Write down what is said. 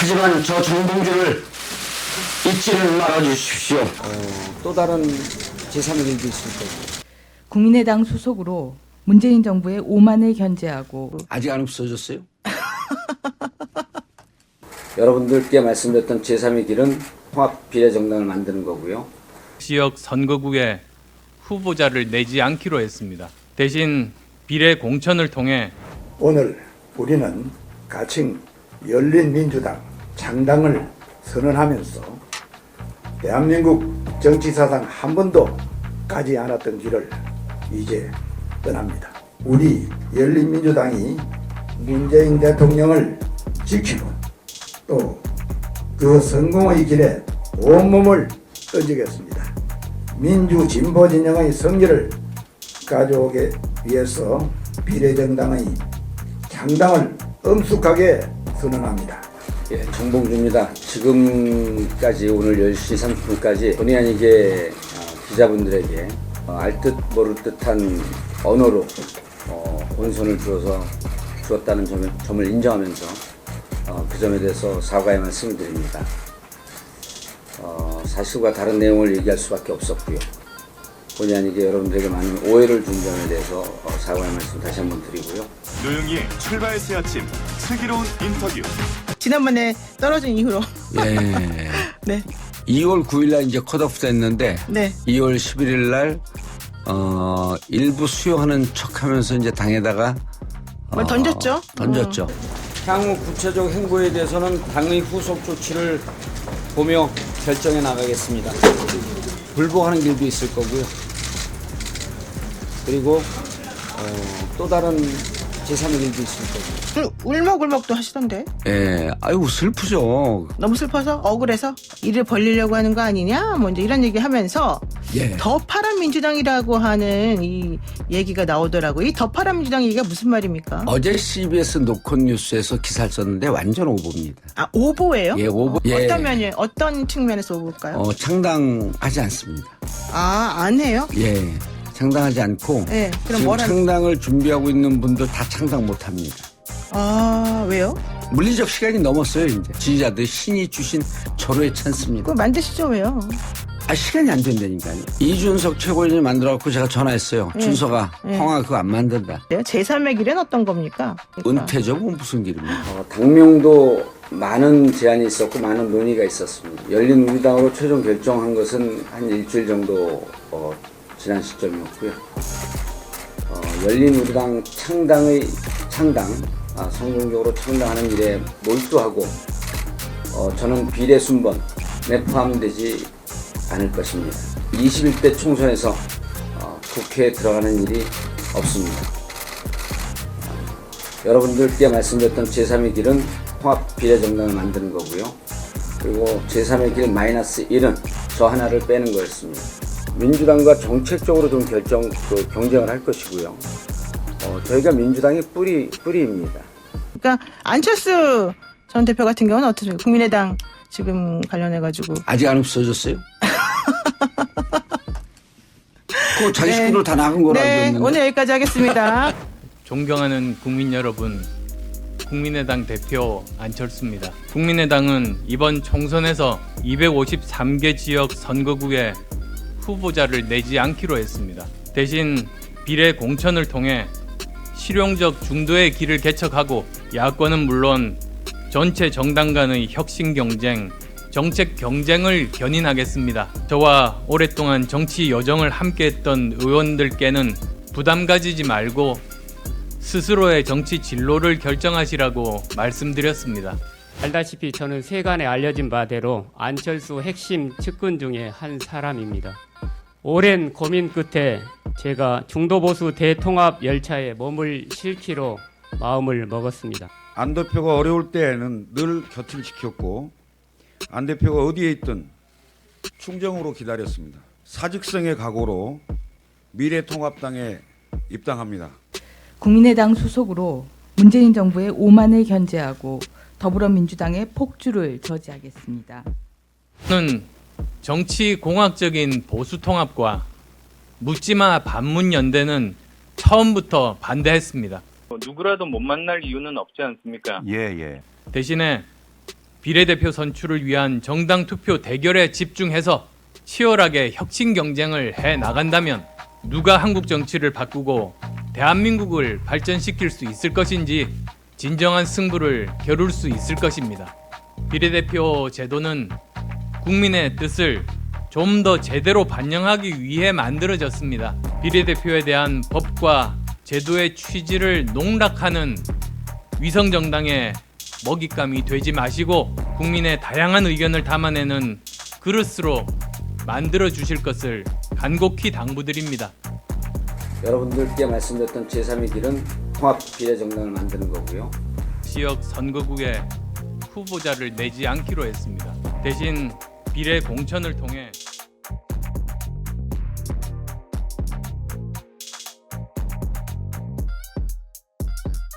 하지만 저 정봉주를 잊지는 말아주십시오. 또 다른 제3의 길도 있을 거고. 국민의당 소속으로 문재인 정부의 오만을 견제하고 아직 안 없어졌어요? 여러분들께 말씀드렸던 제3의 길은 통합 비례정당을 만드는 거고요. 지역 선거구에 후보자를 내지 않기로 했습니다. 대신 비례 공천을 통해 오늘 우리는 가칭 열린민주당 창당을 선언하면서 대한민국 정치사상 한 번도 가지 않았던 길을 이제 떠납니다. 우리 열린민주당이 문재인 대통령을 지키고 또 그 성공의 길에 온몸을 던지겠습니다. 민주 진보 진영의 승리를 가져오기 위해서 비례정당의 창당을 엄숙하게 선언합니다. 예, 정봉주입니다. 지금까지 오늘 10시 30분까지 본의 아니게 기자분들에게 알듯 모를 듯한 언어로 혼선을 주었다는 점을 인정하면서 그 점에 대해서 사과의 말씀을 드립니다. 사실과 다른 내용을 얘기할 수밖에 없었고요. 본의 아니게 여러분들에게 많은 오해를 준 점에 대해서 사과의 말씀 다시 한번 드리고요. 노영희의 출발 새 아침 슬기로운 인터뷰. 지난번에 떨어진 이후로 예. 네. 2월 9일 날 이제 컷오프 됐는데 네. 2월 11일 날 일부 수용하는 척하면서 이제 당에다가 뭘 던졌죠? 던졌죠. 향후 구체적 행보에 대해서는 당의 후속 조치를 보며 결정해 나가겠습니다. 불복하는 길도 있을 거고요. 그리고 또 다른 제3의 길도 있을 거고요. 울먹울먹도 하시던데. 예, 아이고 슬프죠. 너무 슬퍼서 억울해서 일을 벌리려고 하는 거 아니냐? 뭐 이제 이런 얘기 하면서 예. 더 파란 민주당이라고 하는 이 얘기가 나오더라고요. 이 더 파란 민주당 얘기가 무슨 말입니까? 어제 CBS 노컷 뉴스에서 기사를 썼는데 완전 오보입니다. 아, 오보예요? 예, 오보. 예. 어떤 면이 어떤 측면에서 오보일까요? 창당하지 않습니다. 아, 안 해요? 예, 창당하지 않고 네, 그럼 지금 뭐라? 창당을 준비하고 있는 분들 다 창당 못합니다. 아, 왜요? 물리적 시간이 넘었어요. 이제 지지자들이 신이 주신 절호의 찬스입니다. 그거 만드시죠, 왜요? 시간이 안 된다니까요. 이준석 최고위원이 만들어갖고 제가 전화했어요. 네. 준석아, 네. 형아 그거 안 만든다. 제3의 길은 어떤 겁니까? 그러니까. 은퇴죠, 뭐 무슨 길입니까? 당명도 많은 제안이 있었고 많은 논의가 있었습니다. 열린우리당으로 최종 결정한 것은 한 일주일 정도 지난 시점이었고요. 열린우리당 성공적으로 창당하는 일에 몰두하고 저는 비례 순번에 포함되지 않을 것입니다. 21대 총선에서 국회에 들어가는 일이 없습니다. 여러분들께 말씀드렸던 제3의 길은 통합 비례정당을 만드는 거고요. 그리고 제3의 길 -1은 저 하나를 빼는 거였습니다. 민주당과 정책적으로 좀 경쟁을 할 것이고요. 저희가 민주당의 뿌리입니다. 그러니까 안철수 전 대표 같은 경우는 어떻습니까? 국민의당 지금 관련해가지고. 아직 안 없어졌어요? 그 자기 식구들 다 나간 거라고 네, 했는데. 오늘 여기까지 하겠습니다. 존경하는 국민 여러분, 국민의당 대표 안철수입니다. 국민의당은 이번 총선에서 253개 지역 선거구에 후보자를 내지 않기로 했습니다. 대신 비례 공천을 통해 실용적 중도의 길을 개척하고 야권은 물론 전체 정당 간의 혁신 경쟁, 정책 경쟁을 견인하겠습니다. 저와 오랫동안 정치 여정을 함께했던 의원들께는 부담 가지지 말고 스스로의 정치 진로를 결정하시라고 말씀드렸습니다. 알다시피 저는 세간에 알려진 바대로 안철수 핵심 측근 중에 한 사람입니다. 오랜 고민 끝에 제가 중도보수 대통합 열차에 몸을 실기로 마음을 먹었습니다. 안 대표가 어려울 때에는 늘 곁을 지켰고 안 대표가 어디에 있든 충정으로 기다렸습니다. 사직성의 각오로 미래통합당에 입당합니다. 국민의당 소속으로 문재인 정부의 오만을 견제하고 더불어민주당의 폭주를 저지하겠습니다. 저는 정치공학적인 보수통합과 묻지마 반문연대는 처음부터 반대했습니다. 누구라도 못 만날 이유는 없지 않습니까? 예. 대신에 비례대표 선출을 위한 정당 투표 대결에 집중해서 치열하게 혁신 경쟁을 해 나간다면 누가 한국 정치를 바꾸고 대한민국을 발전시킬 수 있을 것인지 진정한 승부를 겨룰 수 있을 것입니다. 비례대표 제도는 국민의 뜻을 좀 더 제대로 반영하기 위해 만들어졌습니다. 비례대표에 대한 법과 제도의 취지를 농락하는 위성정당의 먹잇감이 되지 마시고 국민의 다양한 의견을 담아내는 그릇으로 만들어 주실 것을 간곡히 당부드립니다. 여러분들께 말씀드렸던 제3의 길은 통합 비례정당을 만드는 거고요. 지역 선거구에 후보자를 내지 않기로 했습니다. 대신 비례 공천을 통해